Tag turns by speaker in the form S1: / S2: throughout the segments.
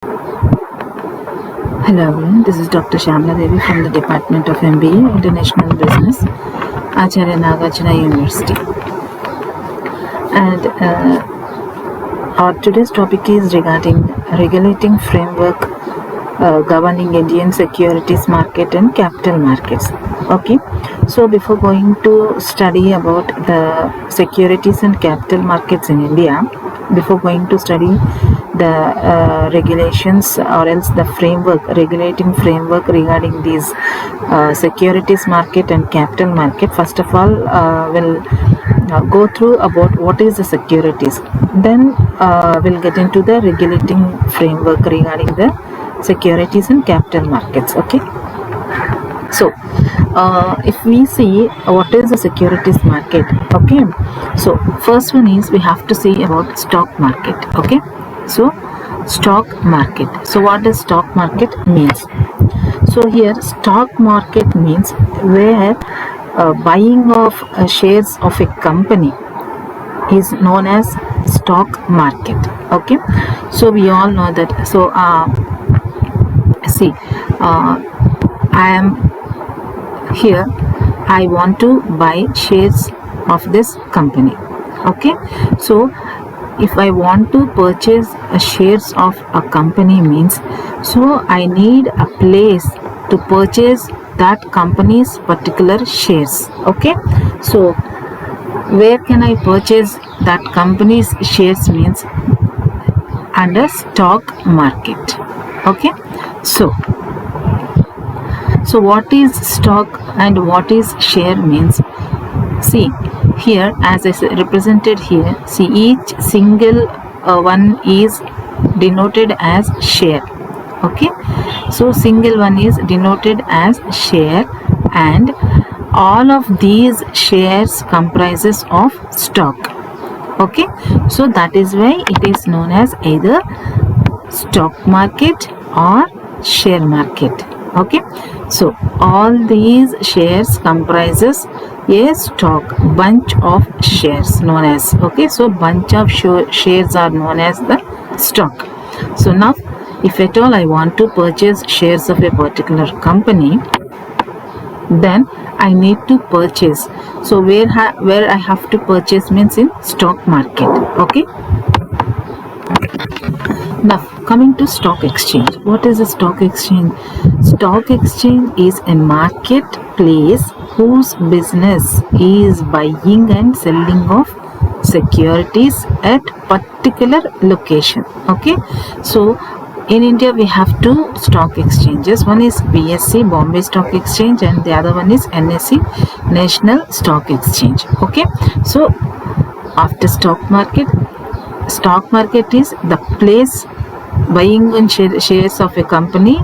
S1: Hello everyone, this is Dr.P.Syamala from the Department of MBA International Business, Acharya Nagarjuna University. And our today's topic is regarding regulating framework governing Indian securities market and capital markets. Okay, so before going to study about the securities and capital markets in India, before going to study the regulations or else the regulating framework regarding these securities market and capital market, first of all we'll go through about what is the securities, then we'll get into the regulating framework regarding the securities and capital markets. Okay, so if we see what is the securities market, okay, so first one is we have to see about stock market. Okay, so stock market, so what does stock market means? So here stock market means where buying of shares of a company is known as stock market. Okay, so we all know that. So see, I am here, I want to buy shares of this company. Okay, so if I want to purchase shares of a company means, so I need a place to purchase that company's particular shares. Okay, so where can I purchase that company's shares means under stock market. Okay, so what is stock and what is share means? See here, as I represented here, see each single one is denoted as share. Okay, so single one is denoted as share and all of these shares comprises of stock. Okay, so that is why it is known as either stock market or share market. Okay, so all these shares comprises a stock, bunch of shares known as, okay, so bunch of shares are known as the stock. So now if at all I want to purchase shares of a particular company, then I need to purchase. So where I have to purchase means in stock market. Okay, now coming to stock exchange. What is a stock exchange? Stock exchange is a marketplace whose business is buying and selling of securities at particular location. Okay, so in India we have two stock exchanges. One is BSE, Bombay Stock Exchange, and the other one is NSE, National Stock Exchange. Okay, so after stock market is the place buying on shares of a company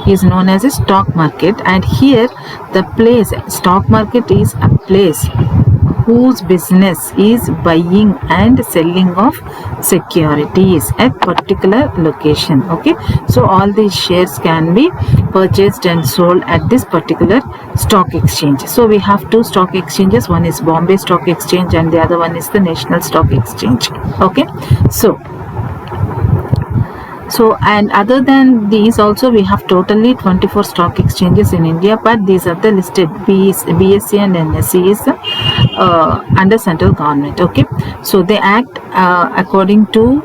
S1: is known as a stock market, and here the place stock market is a place whose business is buying and selling of securities at particular location. Okay, so all these shares can be purchased and sold at this particular stock exchange. So we have two stock exchanges, one is Bombay Stock Exchange and the other one is the National Stock Exchange. Okay, so and other than these also we have totally 24 stock exchanges in India, but these are the listed. BSE and NSE is under central government. Okay, so they act according to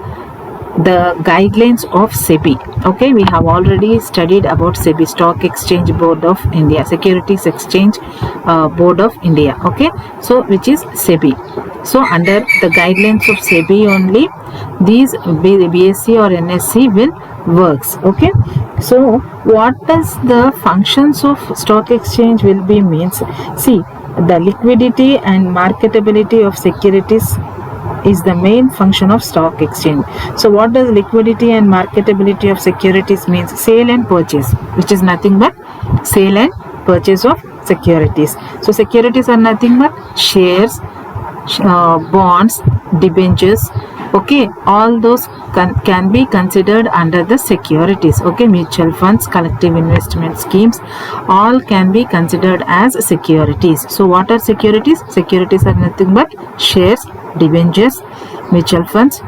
S1: the guidelines of SEBI. Okay, we have already studied about SEBI, Stock Exchange Board of India, Securities Exchange Board of India. Okay, so which is SEBI. So under the guidelines of SEBI only these BSE or NSE will works. Okay, so what does the functions of stock exchange will be means? See, the liquidity and marketability of securities is the main function of stock exchange. So what does liquidity and marketability of securities means? Sale and purchase, which is nothing but sale and purchase of securities. So securities are nothing but shares, bonds, debentures. Okay, all those can be considered under the securities. Okay, mutual funds, collective investment schemes, all can be considered as securities. So what are securities? Securities are nothing but shares, debentures, mutual funds,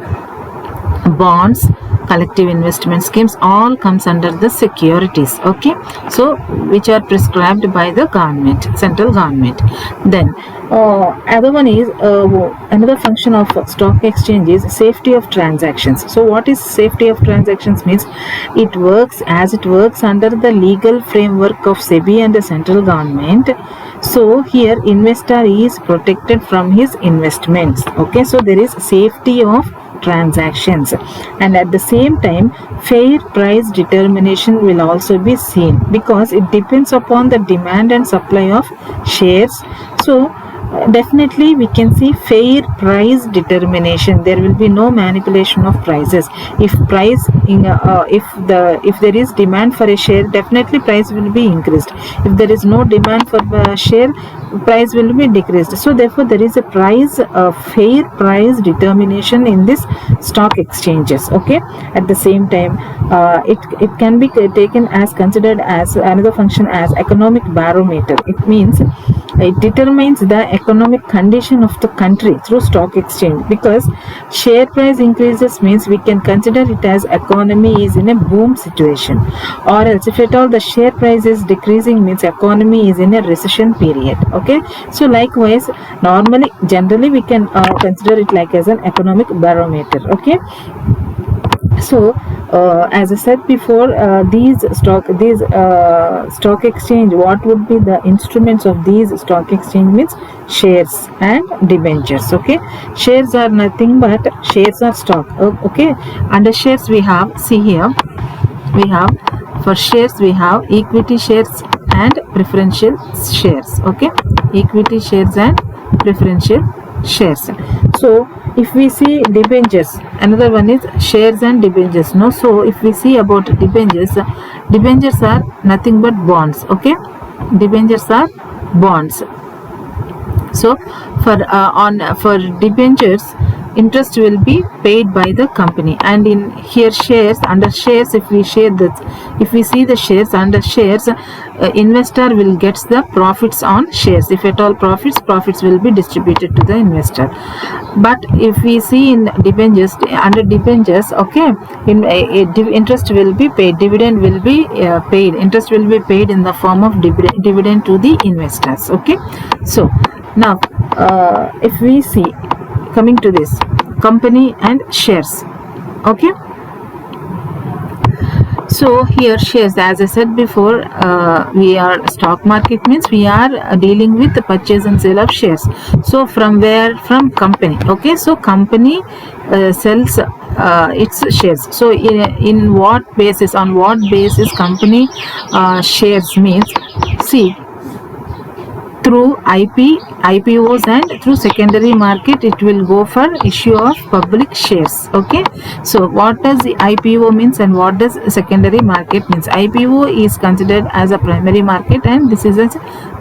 S1: bonds, collective investment schemes, all comes under the securities. Okay, so which are prescribed by the government, central government. Then other one is another function of stock exchange is safety of transactions. So what is safety of transactions means it works under the legal framework of SEBI and the central government. So here investor is protected from his investments. Okay, so there is safety of transactions, and at the same time fair price determination will also be seen because it depends upon the demand and supply of shares. So definitely we can see fair price determination. There will be no manipulation of prices. If there is demand for a share, definitely price will be increased. If there is no demand for the share, price will be decreased. So therefore there is a fair price determination in this stock exchanges. Okay, at the same time it can be taken as considered as another function as economic barometer. It means it determines the economic condition of the country through stock exchange, because share price increases means we can consider it as economy is in a boom situation, or else if at all the share price is decreasing means economy is in a recession period. Okay, so likewise generally we can consider it like as an economic barometer. Okay, so as I said before, these stock exchange, what would be the instruments of these stock exchange means shares and debentures. Okay, shares are nothing but shares are stock. Okay, under shares we have, see here, we have for shares we have equity shares and preferential shares. Okay, equity shares and preferential shares. So if we see debentures, another one is shares and debentures. No, so if we see about debentures are nothing but bonds. Okay, debentures are bonds. So for debentures, interest will be paid by the company, and in here shares, under shares, if we see the shares, under shares investor will get the profits on shares. If at all profits will be distributed to the investor. But if we see in debentures, under debentures, okay, interest will be paid, dividend will be paid, interest will be paid in the form of dividend to the investors. Okay, so now if we see, coming to this company and shares. Okay, so here shares, as I said before, we are stock market means we are dealing with the purchase and sale of shares. So from where? From company. Okay, so company sells its shares. So in what basis, on what basis company shares means, see, through IPOs and through secondary market, it will go for issue of public shares. Okay, so what does the IPO means and what does secondary market means? IPO is considered as a primary market and this is a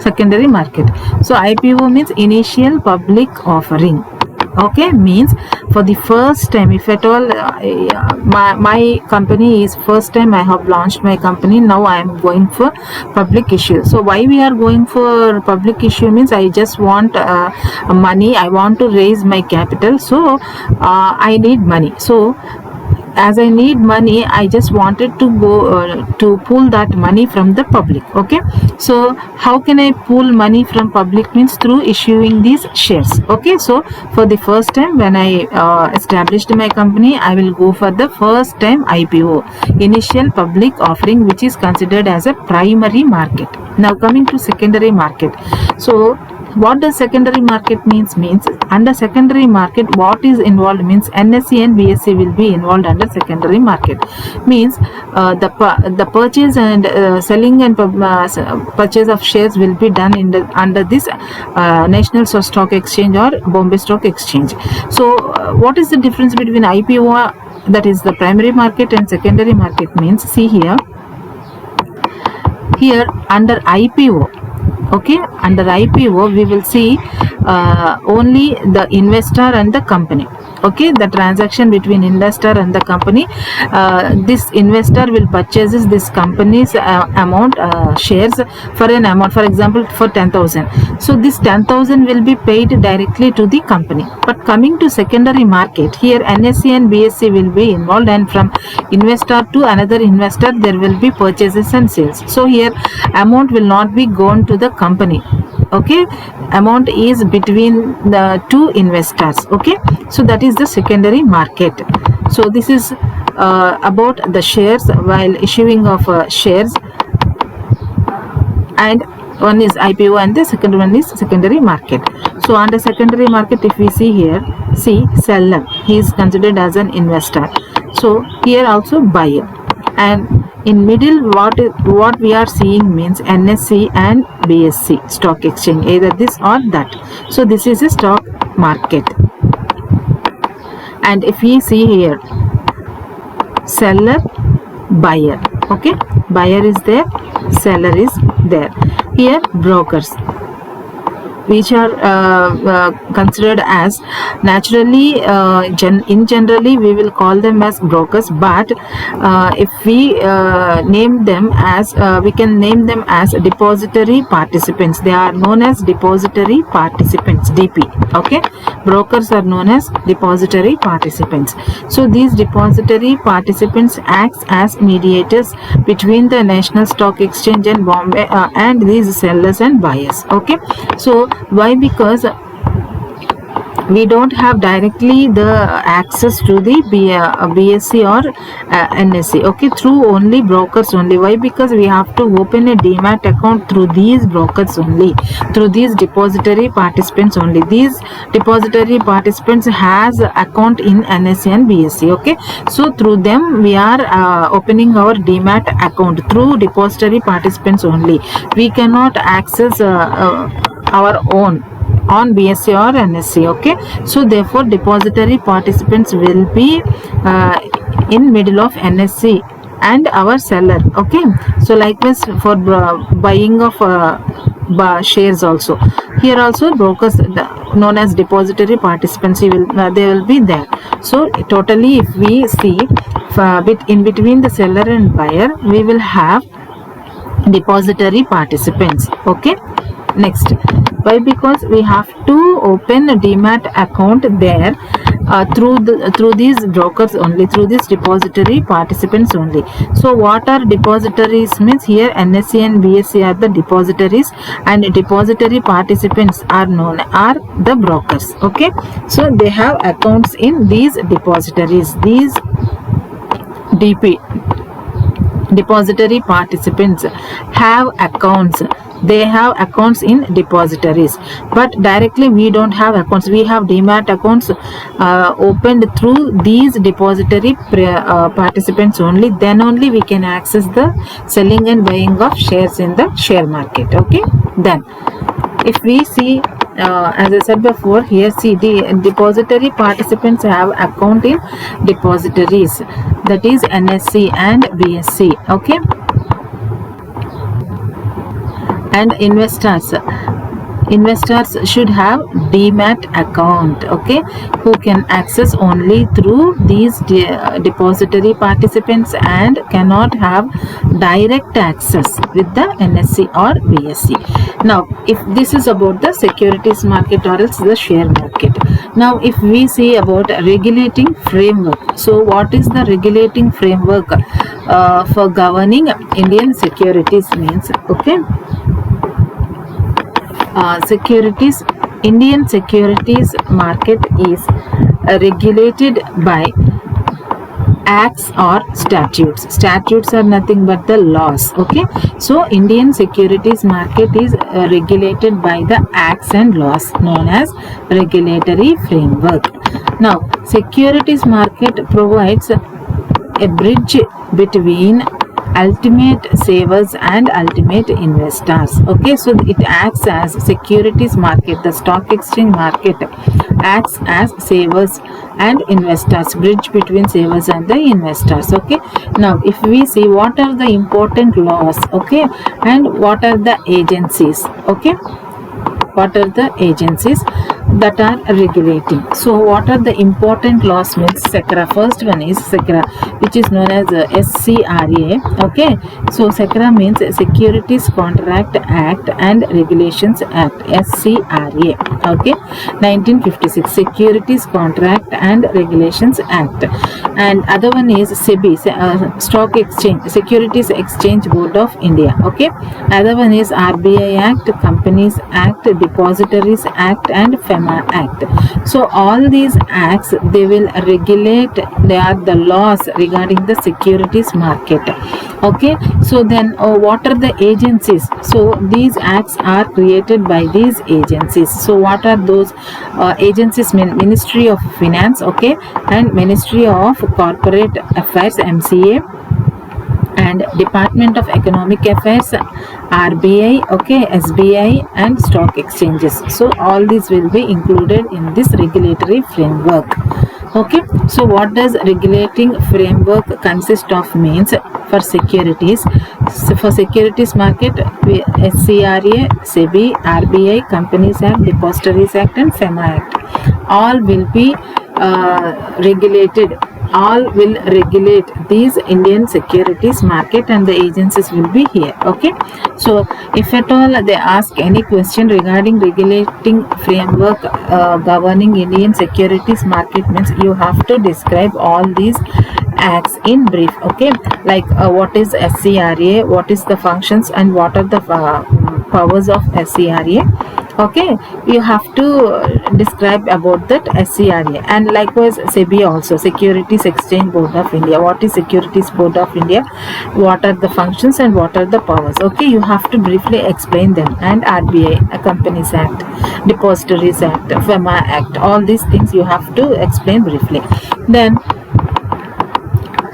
S1: secondary market. So IPO means initial public offering. Okay, means for the first time, if at all my company is first time I have launched my company, now I am going for public issue. So why we are going for public issue means I just want money, I want to raise my capital, so I need money. So as I need money, I just wanted to go to pull that money from the public. Okay, so how can I pull money from public means through issuing these shares. Okay, so for the first time when I established my company, I will go for the first time IPO, initial public offering, which is considered as a primary market. Now coming to secondary market. So what does secondary market means under secondary market what is involved means NSE and BSE will be involved under secondary market. Means the purchase and selling and purchase of shares will be done under this National Stock Exchange or Bombay Stock Exchange. So what is the difference between IPO, that is the primary market, and secondary market means, see here under IPO. Okay, under IPO we will see only the investor and the company. Okay, the transaction between investor and the company. This investor will purchases this company's amount shares for an amount, for example, for 10,000. So this 10,000 will be paid directly to the company. But coming to secondary market, here NSE and BSE will be involved, and from investor to another investor there will be purchases and sales. So here amount will not be gone to the company. Okay, amount is between the two investors. Okay, so that is the secondary market. So this is about the shares while issuing of shares, and one is IPO and the second one is secondary market. So under secondary market, if we see here, see seller, he is considered as an investor. So here also buyer, and in middle what we are seeing means NSE and BSE stock exchange, either this or that. So this is a stock market. And if we see here, seller, buyer. Okay, buyer is there, seller is there. Here brokers, which are considered as naturally in generally we will call them as brokers, but if we name them as we can name them as depository participants. They are known as depository participants, DP. Okay, brokers are known as depository participants. So these depository participants acts as mediators between the National Stock Exchange and Bombay and these sellers and buyers. Okay, so why? Because we don't have directly the access to the BSE or NSE. Okay, through only brokers only. Why? Because we have to open a demat account through these brokers only, through these depository participants only. These depository participants has account in NSE and BSE. Okay, so through them we are opening our demat account through depository participants only. We cannot access our own on BSE or NSE. Okay, so therefore depository participants will be in middle of NSE and our seller. Okay, so likewise for buying of shares also, here also brokers known as depository participants they will be there. So totally if we see in between the seller and buyer, we will have depository participants. Okay, next, why? Because we have to open a demat account there through these brokers only, through these depository participants only. So what are depositories means? Here NSE and BSE are the depositories, and depository participants are the brokers. Okay, so they have accounts in these depositories. These DP, depository participants, have accounts. They have accounts in depositories, but directly we don't have accounts. We have demat accounts opened through these depository participants only. Then only we can access the selling and buying of shares in the share market. Okay, then if we see as I said before, here see the depository participants have account in depositories, that is NSE and BSE. Okay, and investors should have demat account. Okay, who can access only through these depository participants and cannot have direct access with the NSE or BSE. Now if this is about the securities market or else the share market. Now if we see about regulating framework, so what is the regulating framework for governing Indian securities means? Okay, Indian securities market is regulated by acts or statutes. Statutes are nothing but the laws. Okay, so Indian securities market is regulated by the acts and laws known as regulatory framework. Now securities market provides a bridge between ultimate savers and ultimate investors. Okay, so it acts as securities market, the stock exchange market acts as savers and investors, bridge between savers and the investors. Okay, now if we see what are the important laws, okay, and what are the agencies. Okay, what are the agencies? that are regulating. So what are the important laws means SECRA? First one is SECRA, which is known as SCRA. Okay, so SECRA means Securities Contract Act and Regulations Act, SCRA. Okay, 1956 Securities Contract and Regulations Act. And other one is SEBI, Stock Exchange, Securities Exchange Board of India. Okay, other one is RBI Act, Companies Act, Depositories Act and FEMA Act. So all these acts, they will regulate, they are the laws regarding the securities market. Okay, so then what are the agencies? So these acts are created by these agencies. So what are those agencies? Ministry of Finance, okay, and Ministry of Corporate Affairs, MCA, and Department of Economic Affairs, RBI, okay, SBI, and stock exchanges. So all these will be included in this regulatory framework. Okay, so what does regulating framework consist of means for securities? So for securities market, SCRA, SEBI, RBI, Companies Act, Depositories Act and FEMA Act, all will be regulated. All will regulate these Indian securities market, and the agencies will be here. Okay, so if at all they ask any question regarding regulating framework governing Indian securities market, means you have to describe all these acts in brief. Okay, like what is SCRA, what is the functions, and what are the powers of SCRA. Okay, you have to describe about that SCRA. And likewise SEBI also, Securities Exchange Board of India. What is Securities Board of India, what are the functions and what are the powers? Okay, you have to briefly explain them. And RBI, Companies Act, Depositories Act, FEMA Act, all these things you have to explain briefly. Then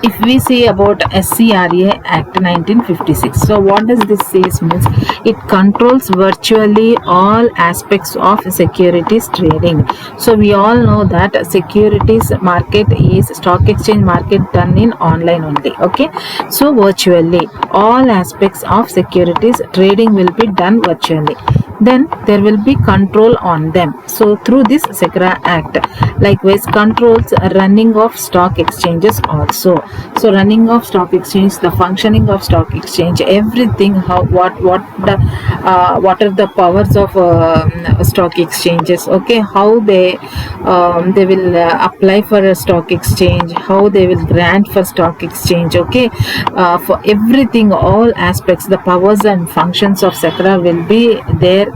S1: if we see about SCRA Act 1956, so what does this say means it controls virtually all aspects of securities trading. So we all know that securities market is stock exchange market done in online only. Okay, so virtually all aspects of securities trading will be done virtually. Then there will be control on them. So through this SECRA Act, likewise controls running of stock exchanges also. So running of stock exchange, the functioning of stock exchange, everything, how what are the powers of stock exchanges? Okay, how they will apply for a stock exchange, how they will grant for stock exchange. Okay, for everything, all aspects, the powers and functions of SECRA will be there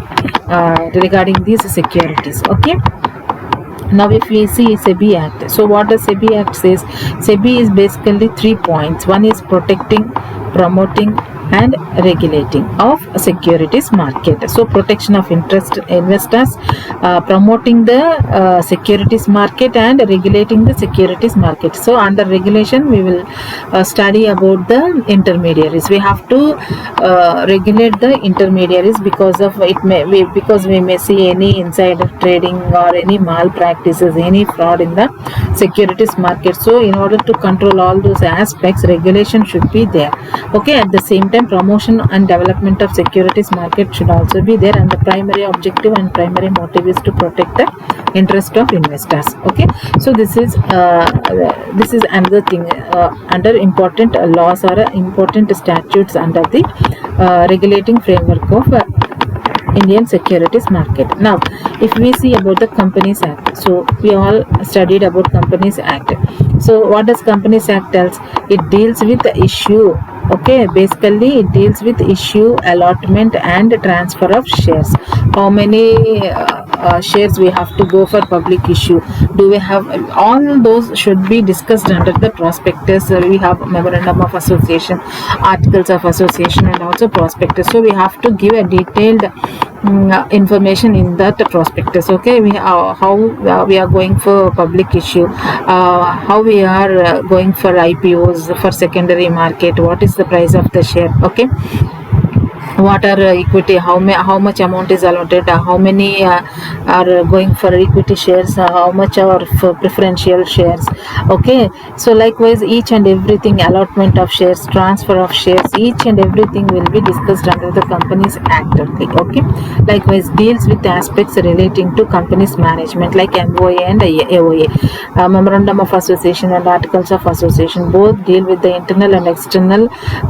S1: regarding these securities. Okay, now if we see SEBI Act, so what does SEBI Act says? SEBI is basically 3 points. One is protecting, promoting and regulating of securities market. So protection of investors, promoting the securities market and regulating the securities market. So under regulation we will study about the intermediaries. We have to regulate the intermediaries because of because we may see any insider trading or any malpractices, any fraud in the securities market. So in order to control all those aspects, regulation should be there. Okay, at the same time promotion and development of securities market should also be there, and the primary objective and primary motive is to protect the interest of investors. Okay, so this is another thing under important laws or important statutes under the regulating framework of Indian securities market. Now if we see about the Companies Act, so we all studied about Companies Act. So what does Companies Act tells? It deals with the issue. Okay, basically it deals with issue, allotment and transfer of shares. How many shares we have to go for public issue, do we have, all those should be discussed under the prospectus. We have memorandum of association, articles of association and also prospectus. So we have to give a detailed information in that prospectus. Okay, how we are going for public issue, how we are going for IPOs, for secondary market, what is the price of the share. Okay, what are equity, how much amount is allotted, how many are going for equity shares, how much are for preferential shares. Okay, so likewise each and everything, allotment of shares, transfer of shares, each and everything will be discussed under the Companies Act only. Okay, likewise deals with aspects relating to companies management like MOA and AOA, memorandum of association and articles of association, both deal with the internal and external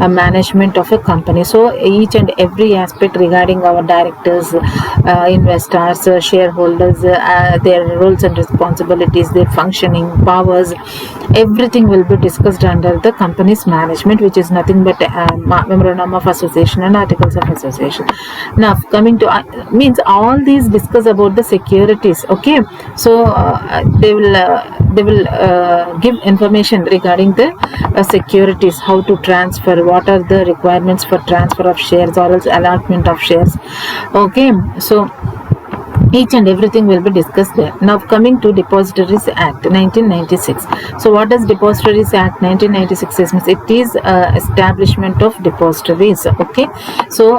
S1: management of a company. So each and every aspect regarding our directors, investors, shareholders, their roles and responsibilities, their functioning powers, everything will be discussed under the company's management, which is nothing but memorandum of association and articles of association. Now coming to means all these discuss about the securities. Okay, so they will give information regarding the securities, how to transfer, what are the requirements for transfer of shares or else allotment of shares. Okay, so each and everything will be discussed there. Now coming to Depositories Act 1996. So what does Depositories Act 1996 is? It is establishment of depositories. Okay, so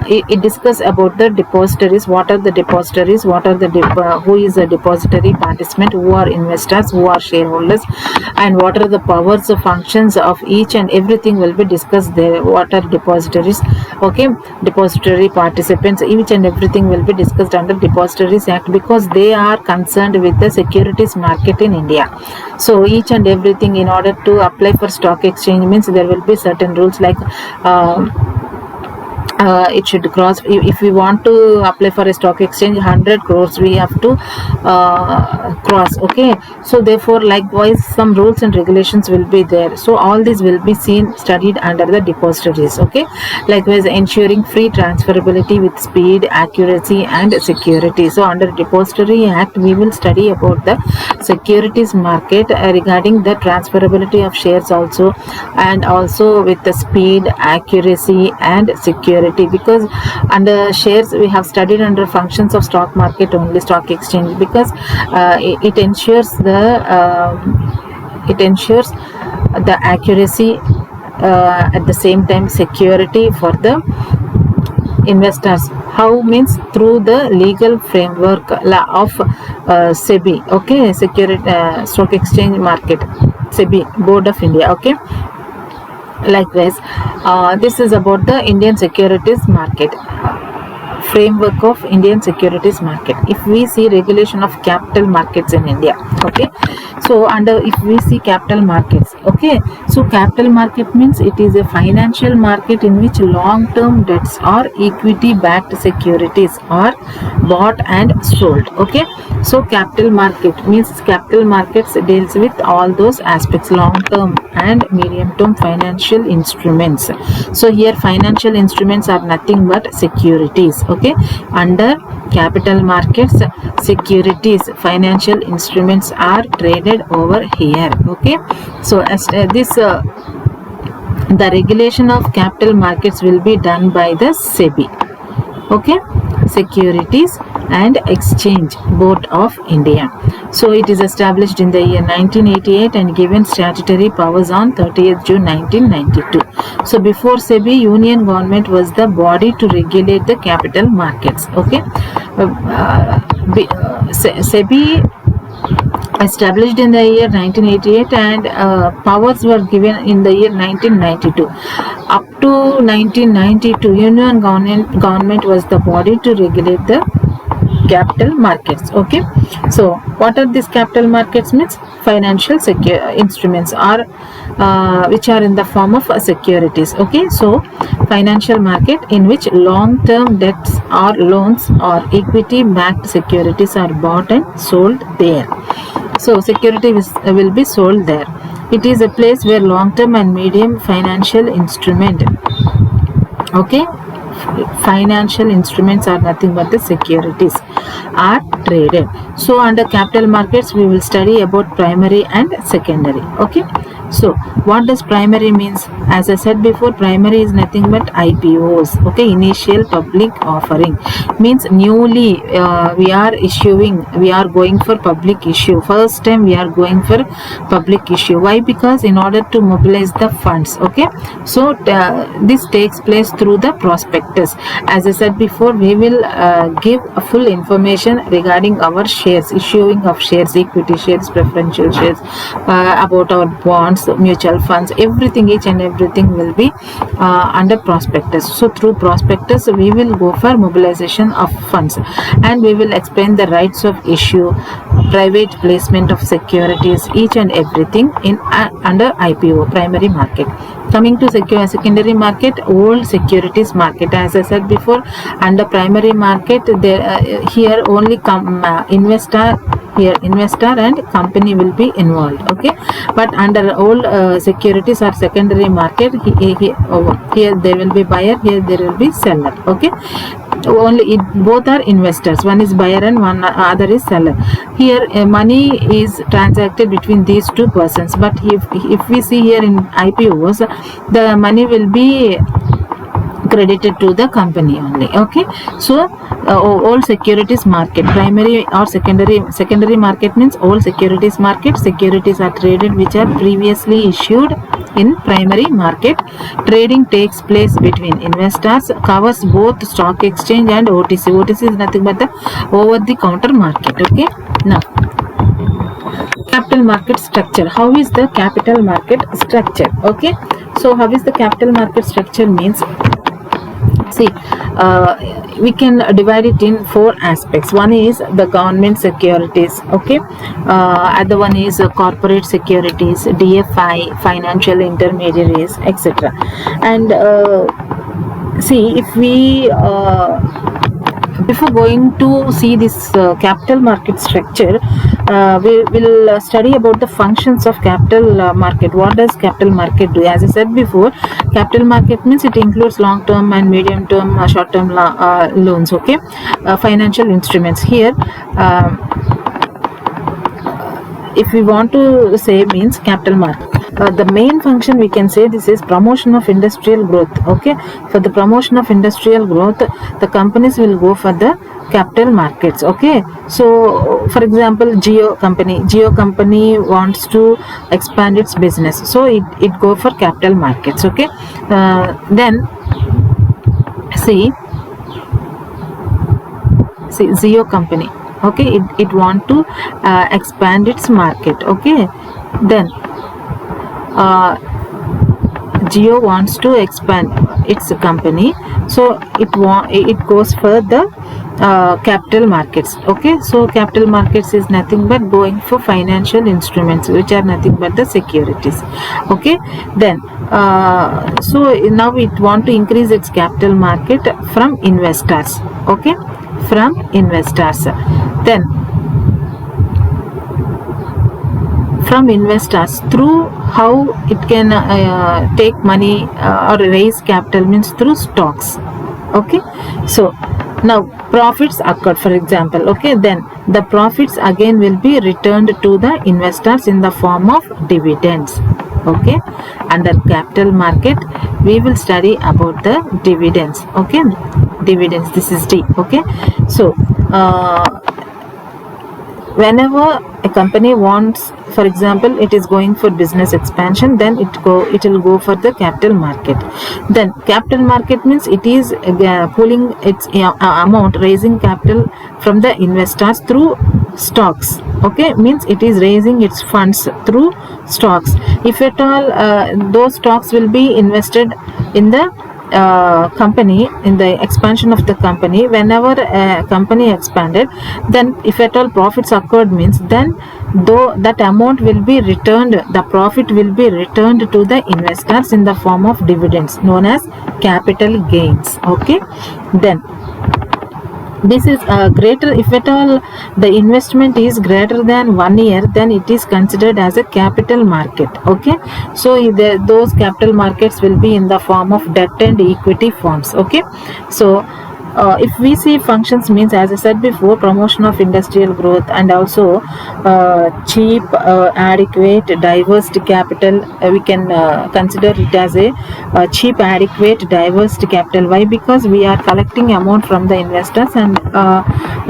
S1: it discusses about the depositories. What are the depositories? What are the who is a depository participant? Who are investors? Who are shareholders? And what are the powers, the functions of each and everything will be discussed there. What are depositories? Okay, depository participants, each and everything will be discussed under Depositories Act, because they are concerned with the securities market in India. So each and everything, in order to apply for stock exchange, means there will be certain rules like it should cross, if we want to apply for a stock exchange, 100 crores we have to cross. Okay, so therefore likewise some rules and regulations will be there. So all these will be studied under the depositories. Okay, likewise ensuring free transferability with speed, accuracy and security. So under Depository Act we will study about the securities market regarding the transferability of shares also, and also with the speed, accuracy and security, because under shares we have studied under functions of stock market only, stock exchange, because it ensures the accuracy, at the same time security for the investors. How means through the legal framework of SEBI. Okay, stock exchange market, SEBI, Board of India. Okay, likewise this is about the Indian securities market, framework of Indian securities market. If we see regulation of capital markets in India. Okay, so if we see capital markets. Okay, so capital market means it is a financial market in which long term debts or equity backed securities are bought and sold. Okay, so capital market means capital markets deals with all those aspects, long term and medium term financial instruments. So here financial instruments are nothing but securities. Okay, under capital markets, securities, financial instruments are traded over here. Okay, so as the regulation of capital markets will be done by the SEBI. Okay, Securities and Exchange Board of India. So it is established in the year 1988 and given statutory powers on 30th June 1992. So before SEBI, Union government was the body to regulate the capital markets. Okay, SEBI established in the year 1988 and powers were given in the year 1992. Up to 1992, Union government was the body to regulate the capital markets. Okay, so what are these capital markets? Means financial instruments are which are in the form of securities. Okay, so financial market in which long term debts or loans or equity backed securities are bought and sold there. So security will be sold there. It is a place where long term and medium financial instrument, okay, financial instruments are nothing but the securities are traded. So under capital markets we will study about primary and secondary. Okay, So what does primary means? As I said before, primary is nothing but IPOs. Okay, initial public offering means newly we are going for public issue. First time we are going for public issue. Why? Because in order to mobilize the funds. Okay, so this takes place through the prospectus. As I said before, we will give a full information regarding our shares, issuing of shares, equity shares, preferential shares, about our bonds, mutual funds, everything, each and everything will be under prospectus. So through prospectus we will go for mobilization of funds, and we will explain the rights of issue, private placement of securities, each and everything in under IPO, primary market. Coming to secondary market, old securities market. As I said before, under primary market there here only investor and company will be involved. Okay, but under old securities or secondary market, here there will be buyer, here there will be seller. Okay, only both are investors, one is buyer and one other is seller. Here money is transacted between these two persons, but if we see here in IPOs, the money will be credited to the company only. Okay, so all securities market, primary or secondary market means all securities market. Securities are traded which are previously issued in primary market. Trading takes place between investors, covers both stock exchange and OTC. OTC is nothing but the over the counter market. Okay, now capital market structure. How is the capital market structure? Okay, so how is the capital market structure means, see, we can divide it in four aspects. One is the government securities. Okay, other one is corporate securities, DFI, financial intermediaries, etc. And see, if we before going to see this capital market structure, we will study about the functions of capital market. What does capital market do? As I said before, capital market means it includes long term and medium term, short term loans. Okay, financial instruments. Here if we want to say means capital market, the main function we can say this is promotion of industrial growth. Okay, for the promotion of industrial growth, the companies will go for the capital markets. Okay, so for example, Geo company wants to expand its business, so it go for capital markets. Okay, then see Geo company. Okay, it want to expand its market. Okay, then Geo wants to expand its company, so it goes for the capital markets. Okay, so capital markets is nothing but going for financial instruments which are nothing but the securities. Okay, then so now it want to increase its capital market from investors. Okay, from investors, then from investors through how it can take money or raise capital means through stocks. Okay, so now profits occurred, for example. Okay, then the profits again will be returned to the investors in the form of dividends. Okay, under capital market we will study about the dividends. Okay, dividends, this is D. Okay, so whenever a company wants, for example, it is going for business expansion, then it will go for the capital market. Then capital market means it is pulling its amount, raising capital from the investors through stocks. Okay, means it is raising its funds through stocks. If at all those stocks will be invested in the company, in the expansion of the company, whenever a company expanded, then if at all profits occurred means, then though that amount will be returned, the profit will be returned to the investors in the form of dividends known as capital gains. Okay, then this is greater, if at all the investment is greater than 1 year, then it is considered as a capital market. Okay, so those capital markets will be in the form of debt and equity forms. Okay, so if we see functions means, as I said before, promotion of industrial growth, and also cheap, adequate, diverse capital. We can consider it as a cheap, adequate, diverse capital. Why? Because we are collecting amount from the investors and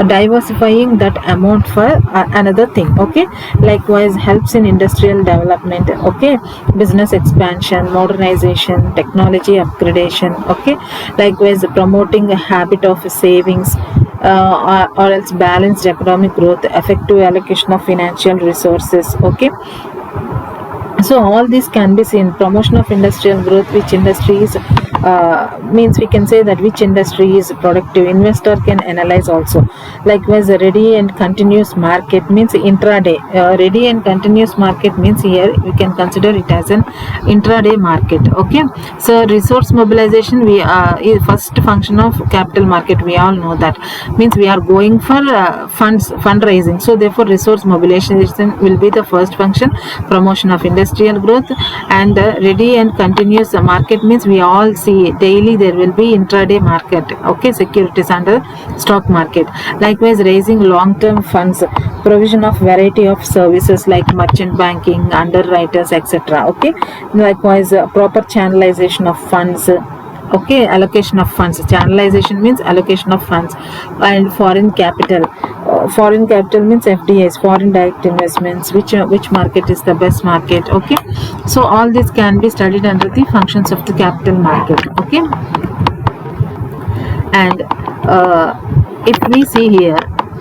S1: diversifying that amount for another thing. Okay, likewise helps in industrial development. Okay, business expansion, modernization, technology upgradation. Okay, likewise promoting a habit of savings, or else balanced economic growth, effective allocation of financial resources. Okay, so all this can be seen. Promotion of industrial growth, which industries means we can say that which industry is productive. Investor can analyze also. Likewise, a ready and continuous market means intraday. Ready and continuous market means here we can consider it as an intraday market. Okay, so resource mobilization, we is first function of capital market. We all know that means we are going for fundraising. So therefore, resource mobilization will be the first function. Promotion of industrial growth, and ready and continuous market means we all see daily there will be intraday market. Okay, securities under stock market. Likewise, raising long-term funds, provision of variety of services like merchant banking, underwriters, etc. Okay, likewise proper channelization of funds. Okay, allocation of funds. Channelization means allocation of funds. And foreign capital. Foreign capital means FDIs, foreign direct investments. Which market is the best market? Okay, so all this can be studied under the functions of the capital market. Okay, and if we see here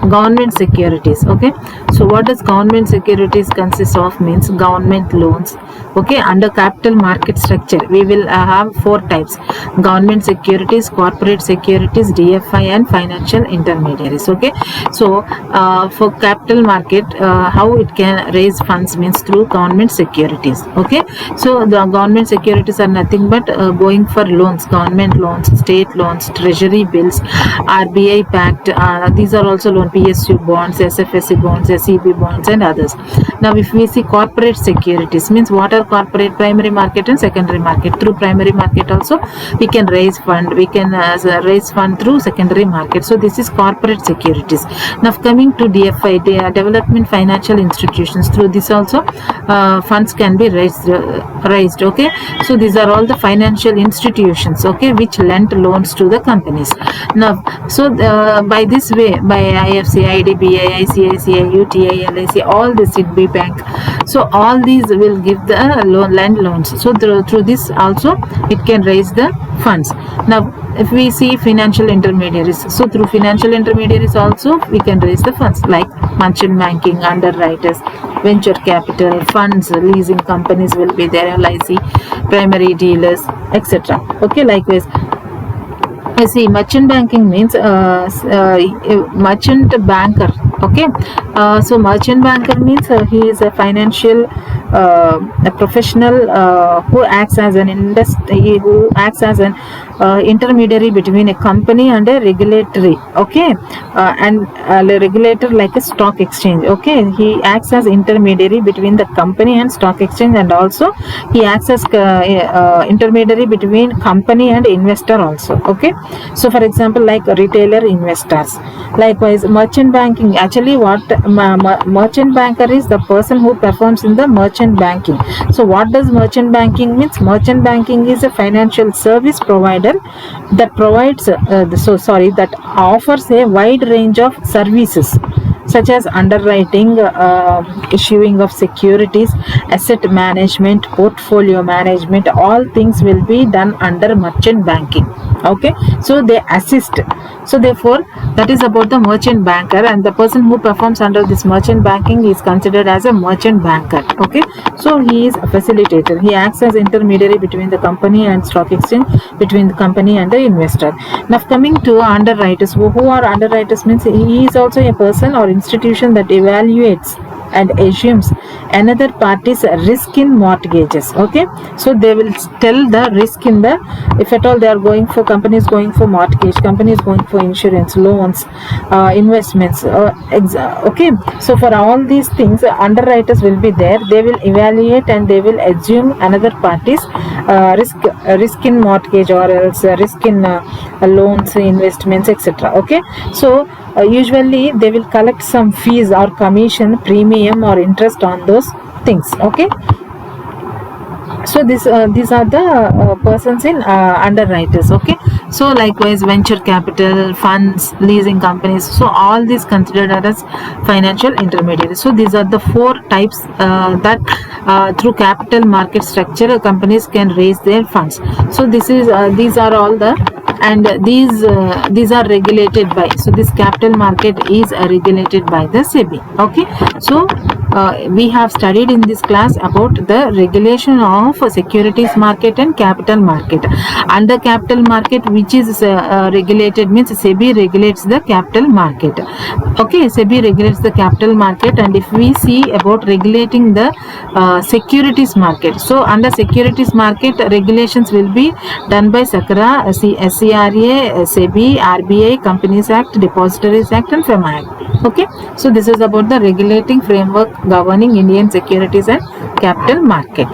S1: government securities. Okay, so what does government securities consist of? Means government loans. Okay, under capital market structure we will have four types: government securities, corporate securities, DFI, and financial intermediaries. Okay, so for capital market, how it can raise funds means through government securities. Okay, so the government securities are nothing but going for loans, government loans, state loans, treasury bills, RBI packed, these are also loan, PSU bonds, SFSC bonds, SEB bonds, and others. Now if we see corporate securities means what are corporate? Primary market and secondary market. Through primary market also we can raise fund, we can raise fund through secondary market. So this is corporate securities. Now coming to DFI, development financial institutions, through this also funds can be raised. Okay, so these are all the financial institutions, okay, which lend loans to the companies. Now so by this way, by IFC, IDBI, ICICI, UTI, LIC, all the SIDB bank, so all these will give the lend loans. So through this also it can raise the funds. Now if we see financial intermediaries, so through financial intermediaries also we can raise the funds, like merchant banking, underwriters, venture capital, funds, leasing companies will be there, LIC, primary dealers, etc. Okay, likewise I see merchant banking means merchant banker. Okay, so merchant banker means he is a financial a professional who acts as an intermediary between a company and a regulatory. Okay, and a regulator like a stock exchange. Okay, he acts as intermediary between the company and stock exchange, and also he acts as intermediary between company and investor also. Okay, so for example, like retailer investors. Likewise, merchant banking, actually what merchant banker is the person who performs in the merchant banking. So what does merchant banking means? Merchant banking is a financial service provider that provides that offers a wide range of services such as underwriting, issuing of securities, asset management, portfolio management. All things will be done under merchant banking. Okay, so they assist. So therefore that is about the merchant banker, and the person who performs under this merchant banking is considered as a merchant banker. Okay, so he is a facilitator. He acts as intermediary between the company and stock exchange, between the company and the investor. Now coming to underwriters, who are underwriters means he is also a person or institution that evaluates and assumes another party's risk in mortgages. Okay, so they will tell the risk in the, if at all they are going for, companies going for mortgage, companies going for insurance, loans, investments, okay. So for all these things, underwriters will be there. They will evaluate and they will assume another party's risk in mortgage, or else risk in loans, investments, etc. Okay, so usually they will collect some fees or commission, premium or interest on those things. Okay, so these are the persons in underwriters. Okay, so likewise venture capital funds, leasing companies, so all these considered as financial intermediaries. So these are the four types that through capital market structure companies can raise their funds. So this is these are all the, and these are regulated by, so this capital market is regulated by the SEBI. Okay, so we have studied in this class about the regulation of securities market and capital market. Under capital market, which is regulated, means SEBI regulates the capital market. Okay, SEBI regulates the capital market. And if we see about regulating the securities market, so under securities market, regulations will be done by SACRA, SCRA, SEBI, RBI, Companies Act, Depositories Act and FEMA Act. Okay, so this is about the regulating framework governing Indian securities and capital market.